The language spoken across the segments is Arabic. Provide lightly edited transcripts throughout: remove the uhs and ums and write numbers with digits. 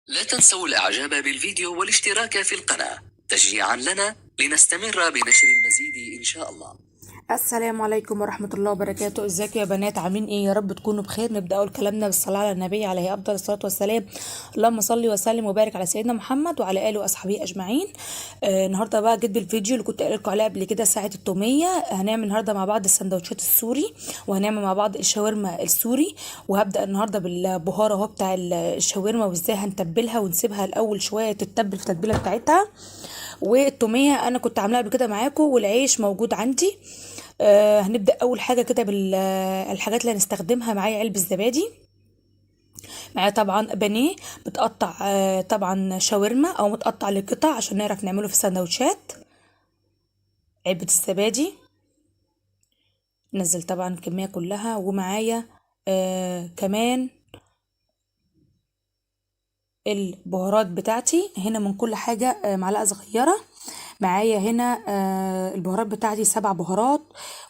لا تنسوا الإعجاب بالفيديو والاشتراك في القناة تشجيعا لنا لنستمر بنشر المزيد إن شاء الله. السلام عليكم ورحمة الله وبركاته. ازيكم يا بنات؟ عاملين ايه؟ يا رب تكونوا بخير. نبدأ اول كلامنا بالصلاة على النبي عليه افضل الصلاة والسلام. اللهم صل وسلم وبارك على سيدنا محمد وعلى اله واصحابه اجمعين. النهارده بقى جد الفيديو اللي كنت قايله لكم عليه قبل كده، ساعة التومية. هنعمل النهارده مع بعض السندوتشات السوري، وهنعمل مع بعض الشاورما السوري. وهبدأ النهارده بالبهار اهو بتاع الشاورما، وازاي هنتبلها ونسيبها الاول شوية تتبل في التتبيلة بتاعتها. والتومية انا كنت عاملاها قبل كده معاكم، والعيش موجود عندي. هنبدأ أول حاجة كده بالحاجات اللي هنستخدمها. معايا علبة زبادي، معايا طبعا بانيه متقطع، طبعا شاورما أو متقطع لقطع عشان نعرف نعمله في السندوتشات. علبة الزبادي نزل طبعا الكمية كلها. ومعايا كمان البهارات بتاعتي هنا من كل حاجة معلقة صغيرة. معايا هنا البهارات بتاعتي 7 بهارات.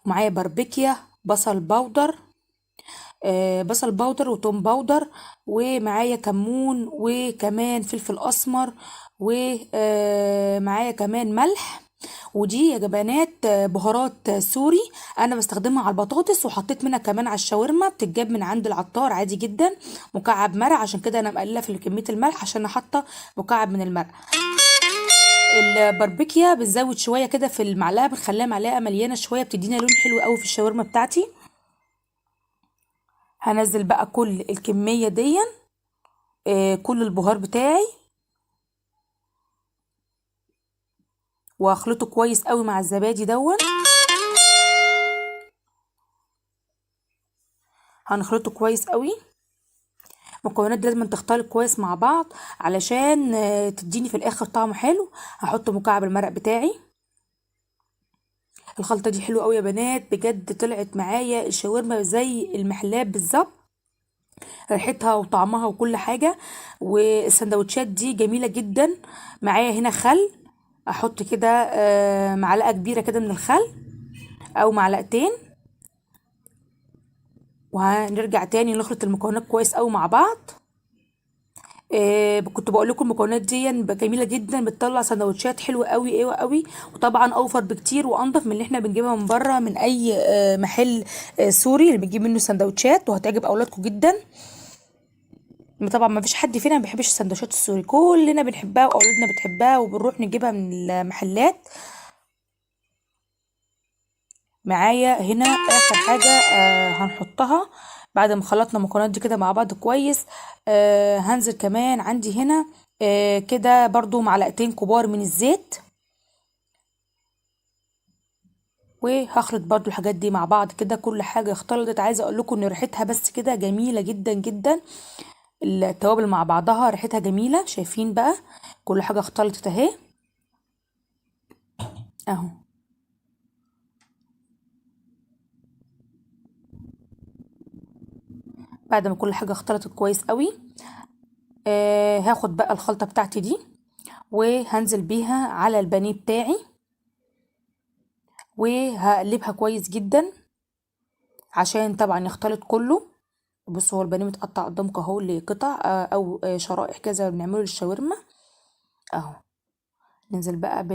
ومعايا باربيكيا، بصل بودر، بصل بودر وتوم بودر. ومعايا كمون، وكمان فلفل اسمر، ومعايا كمان ملح. ودي يا جبانات بهارات سوري، انا بستخدمها على البطاطس، وحطيت منها كمان على الشاورما، بتتجاب من عند العطار عادي جدا مكعب مرق. عشان كده انا مقلله في كميه الملح عشان حاطه مكعب من المرق. الباربيكيا بتزود شويه كده في المعلقه، بنخليها معلقه مليانه شويه، بتدينا لون حلو قوي في الشاورما بتاعتي. هنزل بقى كل الكمية دي، كل البهار بتاعي، واخلطه كويس قوي مع الزبادي دون. هنخلطه كويس قوي. المكونات دي لازم تختلط كويس مع بعض علشان تديني في الاخر طعم حلو. هحط مكعب المرق بتاعي. الخلطة دي حلوة قوي يا بنات، بجد طلعت معايا الشاورما زي المحلات بالظبط، ريحتها وطعمها وكل حاجة. والسندوتشات دي جميلة جدا. معايا هنا خل، احط كده معلقة كبيرة كده من الخل او معلقتين. وهنرجع تاني نخلط المكونات كويس قوي مع بعض. كنت بقول لكم المكونات دي جميله جدا، بتطلع سندوتشات حلوه قوي قوي قوي. وطبعا اوفر بكتير وانضف من اللي احنا بنجيبها من بره من اي محل سوري اللي بنجيب منه سندوتشات، وهتعجب اولادكم جدا. طبعا ما فيش حد فينا ما بيحبش السندوتشات السوري، كلنا بنحبها واولادنا بتحبها وبنروح نجيبها من المحلات. معايا هنا اخر حاجة هنحطها بعد ما خلطنا المكونات دي كده مع بعض كويس. هنزل كمان عندي هنا كده برضو معلقتين كبار من الزيت. وهخلط برضو الحاجات دي مع بعض كده، كل حاجة اختلطت. عايزة اقول لكم ان ريحتها بس كده جميلة جدا جدا. التوابل مع بعضها ريحتها جميلة، شايفين بقى كل حاجة اختلطت اهي اهو. بعد ما كل حاجة اختلطت كويس قوي، هاخد بقى الخلطة بتاعتي دي وهنزل بيها على البانيه بتاعي، وهقلبها كويس جدا عشان طبعا يختلط كله. بصوا هو البانيه متقطع قدامكم اهو لقطع او شرائح كده زي ما بنعمله للشاورما اهو. ننزل بقى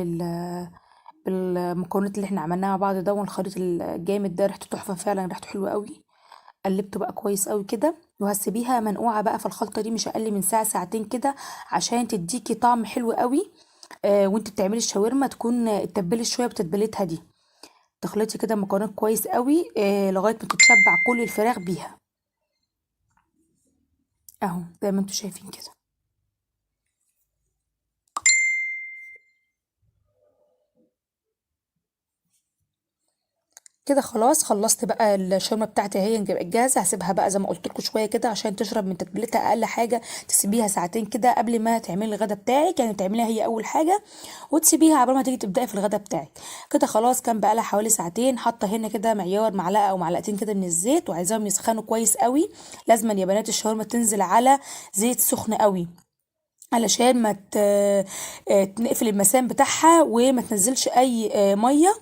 بالمكونات اللي احنا عملناها مع بعض ده، والخليط الجامد ده ريحته تحفه فعلا، ريحته حلوه قوي. قلبته بقى كويس قوي كده، وهسيبيها منقوعه بقى في الخلطه دي مش اقل من ساعه ساعتين كده عشان تديكي طعم حلو قوي. وانت بتعملي الشاورما تكون اتبلت شويه بتتبيلتها دي. تخلطي كده المكونات كويس قوي لغايه ما تتشبع كل الفراخ بيها اهو زي ما انتوا شايفين كده. كده خلاص خلصت بقى الشاورما بتاعتي اهي جاهزه. هسيبها بقى زي ما قلت لكم شويه كده عشان تشرب من تتبيلتها، اقل حاجه تسيبيها ساعتين كده قبل ما تعملي الغدا بتاعك. يعني تعمليها هي اول حاجه وتسيبيها عبال ما تيجي تبداي في الغدا بتاعك. كده خلاص كان بقى لها حوالي ساعتين. حاطه هنا كده معيار معلقه او معلقتين كده من الزيت، وعايزاهم يسخنوا كويس قوي. لازما يا بنات الشاورما تنزل على زيت سخن قوي علشان ما نقفل المسام بتاعها وما تنزلش اي ميه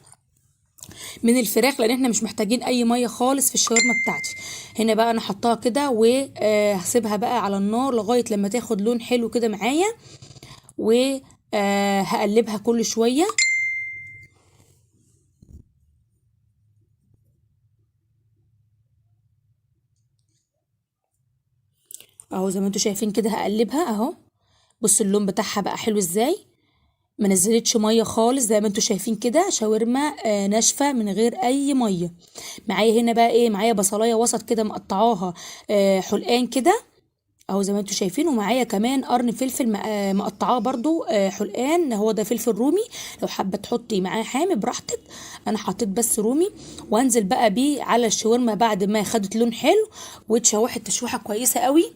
من الفراخ، لان احنا مش محتاجين اي ميه خالص في الشاورما بتاعتي. هنا بقى انا حطاها كده وهسيبها بقى على النار لغايه لما تاخد لون حلو كده معايا، وهقلبها كل شويه. اهو زي ما انتوا شايفين كده هقلبها اهو. بصوا اللون بتاعها بقى حلو ازاي، ما نزلتش ميه خالص، زي ما انتوا شايفين كده شاورما ناشفه من غير اي ميه. معايا هنا بقى ايه، معايا بصلايه وسط كده مقطعاها حلقان كده اهو زي ما انتوا شايفين، ومعايا كمان قرن فلفل مقطعاه برضو حلقان، هو ده فلفل رومي. لو حابه تحطي معاه حامي براحتك، انا حطيت بس رومي. وانزل بقى بيه على الشاورما بعد ما خدت لون حلو واتشوحت تشويحه كويسه قوي،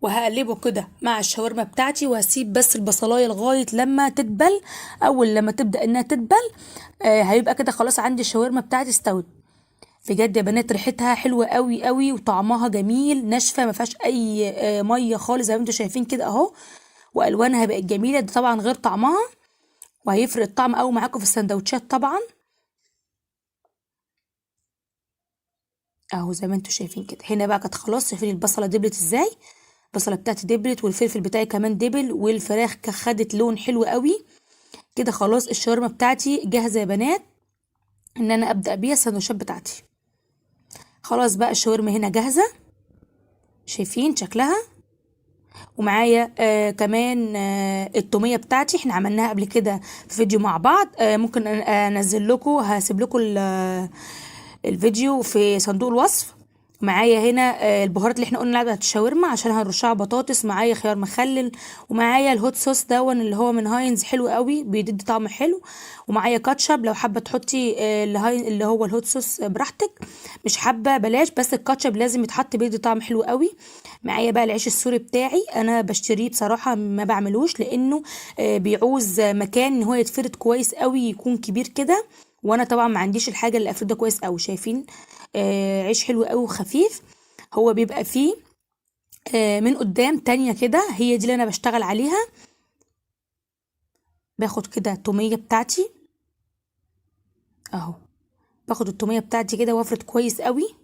وهقلبه كده مع الشاورما بتاعتي، وهسيب بس البصلايه لغايه لما تدبل. اول لما تبدا انها تدبل هيبقى كده خلاص عندي الشاورما بتاعتي استوت. بجد يا بنات ريحتها حلوه قوي قوي وطعمها جميل، ناشفه ما فيهاش اي ميه خالص زي ما انتم شايفين كده اهو. والوانها بقت جميله، ده طبعا غير طعمها، وهيفرق الطعم قوي معاكم في السندوتشات طبعا. اهو زي ما انتم شايفين كده. هنا بقى كانت خلاص، شايفين البصله دبلت ازاي، البصله بتاعتي دبلت والفلفل بتاعي كمان دبل، والفراخ خدت لون حلو قوي كده. خلاص الشاورما بتاعتي جاهزه يا بنات ان انا ابدا بيها السندوتشات بتاعتي. خلاص بقى الشاورما هنا جاهزه، شايفين شكلها. ومعايا كمان التوميه بتاعتي، احنا عملناها قبل كده في فيديو مع بعض، ممكن انزل لكم، هسيب لكم الفيديو في صندوق الوصف. معايا هنا البهارات اللي احنا قلنا بتاعت الشاورما عشان هنرشها بطاطس، معايا خيار مخلل، ومعايا الهوت صوص دون اللي هو من هاينز حلو قوي بيدي طعم حلو، ومعايا كاتشب لو حابه تحطي اللي هو الهوت صوص براحتك، مش حابه بلاش، بس الكاتشب لازم يتحط بيدي طعم حلو قوي. معايا بقى العيش السوري بتاعي، انا بشتريه بصراحه ما بعملوش لانه بيعوز مكان ان هو يتفرد كويس قوي يكون كبير كده، وانا طبعا ما عنديش الحاجه اللي افرده كويس قوي. شايفين عيش حلو قوي وخفيف، هو بيبقى فيه من قدام تانية كده، هي دي اللي انا بشتغل عليها. باخد كده التوميه بتاعتي اهو، باخد التوميه بتاعتي كده وافرد كويس قوي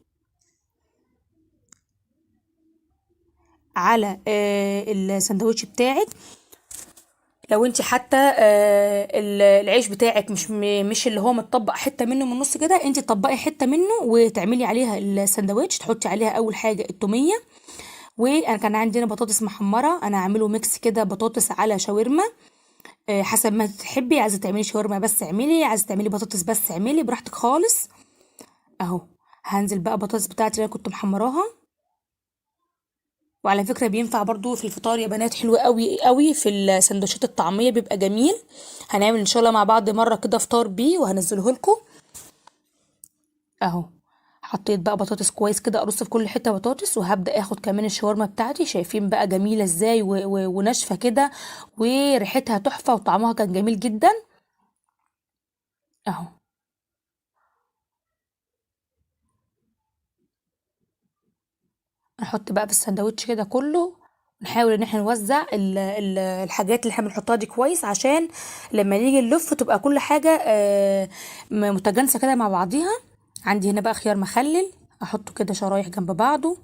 على الساندوتش بتاعك. لو انت حتى العيش بتاعك مش اللي هو متطبق حته منه من النص كده، انت تطبقي حته منه وتعملي عليها الساندوتش، تحطي عليها اول حاجه التوميه. وانا كان عندنا بطاطس محمره، انا هعمله ميكس كده بطاطس على شاورما، حسب ما تحبي، عايزه تعملي شاورما بس اعملي، عايزه تعملي بطاطس بس اعملي براحتك خالص. اهو هنزل بقى بطاطس بتاعتي اللي انا كنت محمراها. وعلى فكرة بينفع برضو في الفطار يا بنات، حلو قوي قوي في السندوتشات الطعمية بيبقى جميل. هنعمل ان شاء الله مع بعض مرة كده فطار بيه وهنزله لكم اهو. حطيت بقى بطاطس كويس كده، ارص في كل حتة بطاطس، وهبدأ اخد كمان الشاورما بتاعتي، شايفين بقى جميلة ازاي وناشفة كده، وريحتها تحفة وطعمها كان جميل جدا اهو. نحط بقى في السندوتش كده كله، نحاول ان احنا نوزع الحاجات اللي احنا بنحطها دي كويس، عشان لما نيجي نلف تبقى كل حاجة متجانسة كده مع بعضيها. عندي هنا بقى خيار مخلل، احطه كده شرايح جنب بعضه.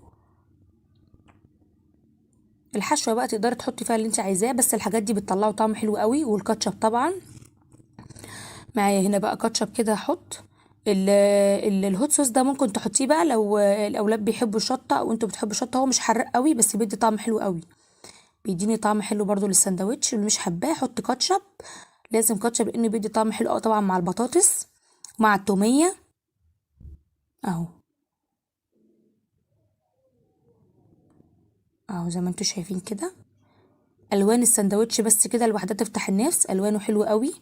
الحشوة بقى تقدري تحطي فيها اللي انت عايزاه، بس الحاجات دي بتطلعوا طعم حلو قوي، والكاتشب طبعا. معايا هنا بقى كاتشب كده احط الهوت صوص ده، ممكن تحطيه بقى لو الاولاد بيحبوا الشطه او انتوا بتحبوا الشطه، هو مش حراق قوي بس بيدي طعم حلو قوي، بيديني طعم حلو برضو للسندوتش. اللي مش حباه حط كاتشب، لازم كاتشب لانه بيدي طعم حلو قوي طبعا مع البطاطس مع التوميه اهو. اهو زي ما انتوا شايفين كده، الوان السندوتش بس كده لوحدها تفتح النفس، الوانه حلو قوي.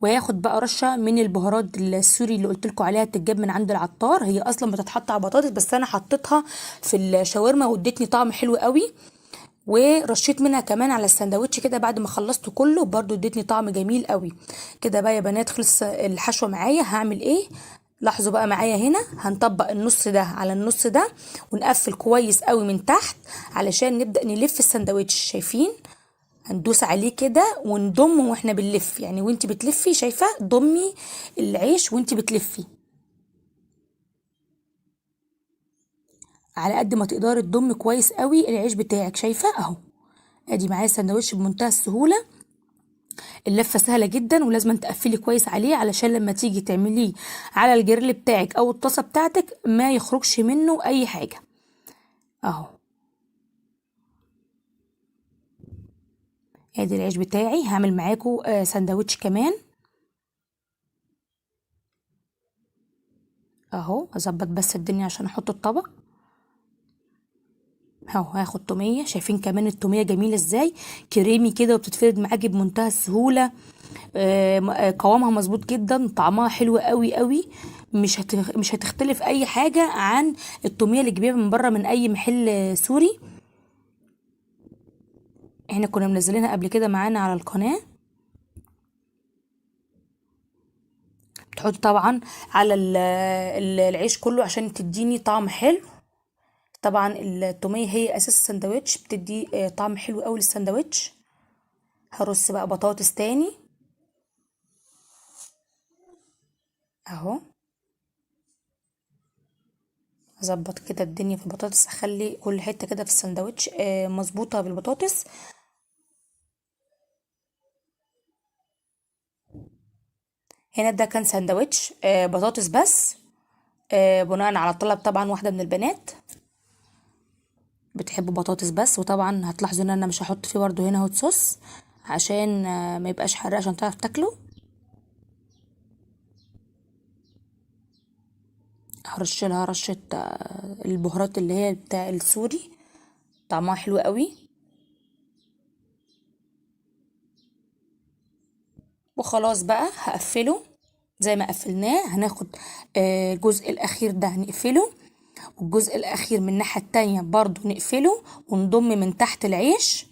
وهاخد بقى رشه من البهارات السوري اللي قلت لكم عليها، بتتجاب من عند العطار، هي اصلا بتتحط على بطاطس بس انا حطيتها في الشاورما وادتني طعم حلو قوي. ورشيت منها كمان على السندوتش كده بعد ما خلصته كله، برضو ادتني طعم جميل قوي. كده بقى يا بنات خلص الحشوه معايا، هعمل ايه؟ لاحظوا بقى معايا هنا، هنطبق النص ده على النص ده ونقفل كويس قوي من تحت علشان نبدأ نلف السندوتش. شايفين هندوس عليه كده ونضم واحنا بنلف، يعني وانت بتلفي شايفه ضمي العيش وانت بتلفي على قد ما تقدري تضمي كويس قوي العيش بتاعك. شايفه اهو، ادي معايا سندوتش بمنتهى السهوله. اللفه سهله جدا ولازم تقفلي كويس عليه علشان لما تيجي تعمليه على الجريل بتاعك او الطاسه بتاعتك ما يخرجش منه اي حاجه. اهو ادي العيش بتاعي. هعمل معاكم سندوتش كمان اهو. اظبط بس الدنيا عشان احط الطبق اهو. هاخد توميه، شايفين كمان التوميه جميله ازاي، كريمي كده وبتتفرد معاكي بمنتهى السهوله. قوامها مظبوط جدا، طعمها حلو قوي قوي. مش هتختلف اي حاجه عن التوميه اللي تجيبيها من بره من اي محل سوري. احنا كنا منزلينها قبل كده معانا على القناه. تحط طبعا على العيش كله عشان تديني طعم حلو. طبعا التوميه هي اساس السندوتش، بتدي طعم حلو قوي للسندوتش. هرص بقى بطاطس تاني اهو. اظبط كده الدنيا في البطاطس، اخلي كل حته كده في السندوتش مظبوطه بالبطاطس. هنا ده كان سندوتش بطاطس بس، بناء على طلب طبعا واحده من البنات بتحب بطاطس بس. وطبعا هتلاحظوا ان انا مش هحط فيه برضو هنا هوت صوص عشان ما يبقاش حراق، عشان تعرف تاكله. هرش لها رشه البهارات اللي هي بتاع السوري، طعمها حلو قوي. وخلاص بقى هقفله زي ما قفلناه. هناخد الجزء الاخير ده هنقفله، والجزء الاخير من الناحيه التانية برضو نقفله ونضم من تحت العيش.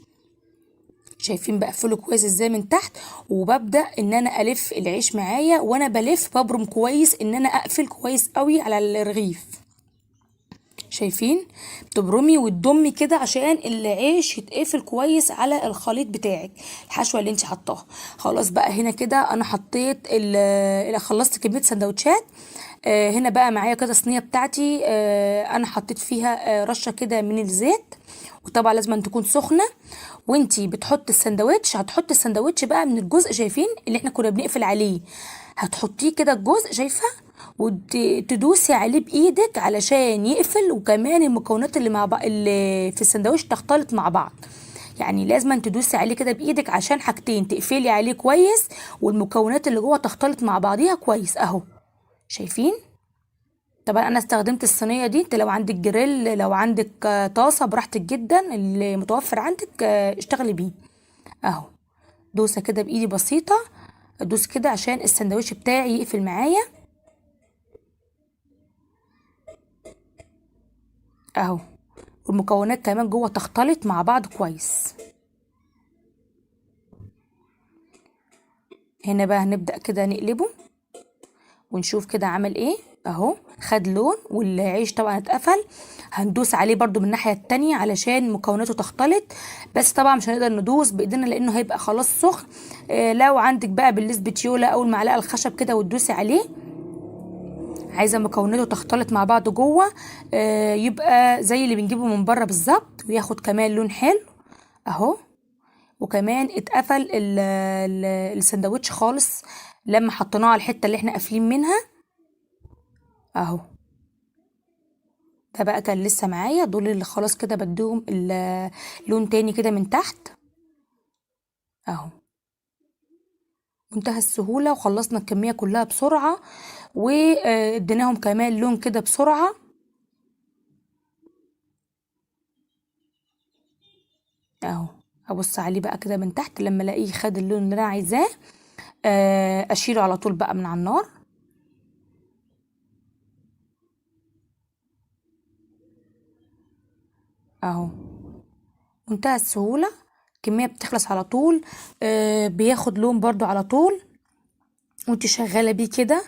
شايفين بقفله كويس ازاي من تحت، وببدا ان انا الف العيش معايا وانا بلف ببرم كويس ان انا اقفل كويس قوي على الرغيف. شايفين بتبرمي وتضمي كده عشان العيش يتقفل كويس على الخليط بتاعك، الحشوه اللي انت حطاها. خلاص بقى هنا كده انا حطيت اللي خلصت كميه سندوتشات. هنا بقى معايا كده صينيه بتاعتي، انا حطيت فيها رشه كده من الزيت، وطبعا لازم أن تكون سخنه. وانتي بتحط السندوتش هتحط السندوتش بقى من الجزء شايفين اللي احنا كنا بنقفل عليه، هتحطيه كده الجزء شايفه وتدوسي عليه بايدك علشان يقفل، وكمان المكونات اللي مع بعض اللي في السندوتش تختلط مع بعض. يعني لازم أن تدوسي عليه كده بايدك عشان حاجتين، تقفلي عليه كويس والمكونات اللي جوه تختلط مع بعضيها كويس اهو. شايفين طبعا انا استخدمت الصينيه دي. انت لو عندك جريل، لو عندك طاسه، براحتك جدا اللي متوفر عندك اشتغلي بيه اهو. دوسه كده بايدي بسيطه، ادوس كده عشان السندوتش بتاعي يقفل معايا اهو، والمكونات كمان جوه تختلط مع بعض كويس. هنا بقى هنبدأ كده نقلبه ونشوف كده عمل ايه اهو. خد لون والعيش طبعا اتقفل. هندوس عليه برضو من الناحية التانية علشان مكوناته تختلط، بس طبعا مش هنقدر ندوس بايدينا لانه هيبقى خلاص سخن. لو عندك بقى بالسبتيولا او المعلقة الخشب كده وتدوسي عليه، عايزة مكوناته تختلط مع بعض جوه يبقى زي اللي بنجيبه من بره بالظبط، وياخد كمان لون حلو اهو. وكمان اتقفل السندوتش خالص لما حطيناه على الحتة اللي احنا قافلين منها اهو. ده بقى كان لسه معايا دول اللي خلاص كده بديهم لون تاني كده من تحت اهو. منتهى السهولة وخلصنا الكمية كلها بسرعة، واديناهم كمان لون كده بسرعة اهو. ابص عليه بقى كده من تحت لما الاقيه خد اللون اللي انا عايزاه اشيله على طول بقى من على النار اهو. منتهى السهولة، كمية بتخلص على طول. بياخد لون برضو على طول وانت شغالة بيه كده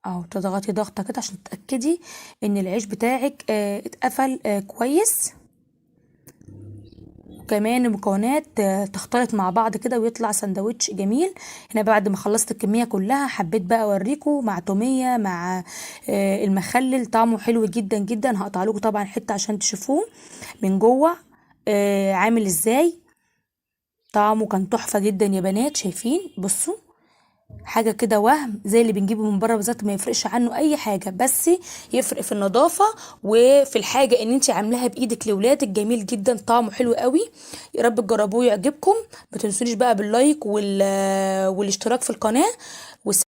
اهو. تضغطي ضغطة كده عشان تتأكدي ان العيش بتاعك اتقفل كويس. كمان المكونات تختلط مع بعض كده ويطلع سندوتش جميل. هنا بعد ما خلصت الكميه كلها حبيت بقى اوريكم مع توميه مع المخلل، طعمه حلو جدا جدا. هقطع لكم طبعا حته عشان تشوفوه من جوه عامل ازاي. طعمه كان تحفه جدا يا بنات، شايفين؟ بصوا حاجه كده وهم زي اللي بنجيبه من بره بالظبط، ما يفرقش عنه اي حاجه، بس يفرق في النظافه وفي الحاجه ان انت عاملاها بايدك لاولادك. جميل جدا، طعمه حلو قوي. يا رب تجربوه يعجبكم. ما تنسونيش بقى باللايك والاشتراك في القناه.